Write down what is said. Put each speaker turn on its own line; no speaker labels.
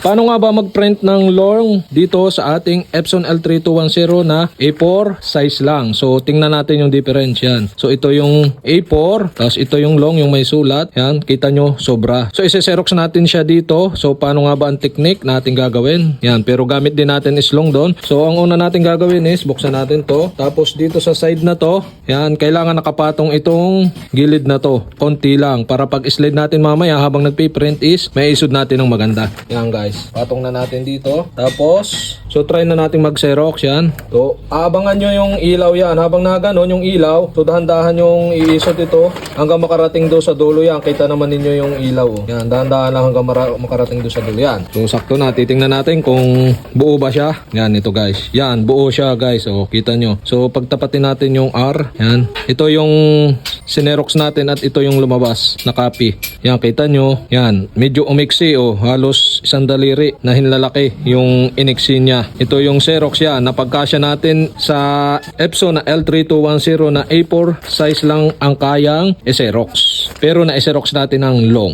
Paano nga ba mag-print ng long dito sa ating Epson L3210 na A4 size lang? So tingnan natin yung difference yan. So ito yung A4, tapos ito yung long, yung may sulat. Yan, kita nyo, sobra. So isi-xerox natin siya dito. So paano nga ba ang technique natin gagawin? Yan, pero gamit din natin is long doon. So ang una natin gagawin is buksan natin to. Tapos dito sa side na to, yan, kailangan nakapatong itong gilid na to. Konti lang para pag slide natin mamaya habang nagpiprint is may isod natin ng maganda. Yan guys, patong na natin dito. Tapos, so try na natin mag-xerox yan. So, aabangan nyo yung ilaw yan. Habang na ganon yung ilaw, so dahan-dahan yung iisot ito hanggang makarating do sa dulo yan. Kita naman ninyo yung ilaw. Oh. Yan, dahan-dahan lang hanggang makarating do sa dulo yan. So, sakto na. Titingnan natin kung buo ba siya. Yan, ito guys. Yan, buo siya guys. O, kita nyo. So, pagtapatin natin yung R. Yan. Ito yung sinerox natin at ito yung lumabas na copy. Yan, kita nyo. Yan, medyo umiksi o halos isang daliri na hinlalaki yung iniksi niya. Ito yung Xerox yan. Napagkasya natin sa Epson na L3210 na A4 size lang ang kayang i-Xerox. Pero na i-Xerox natin ng long.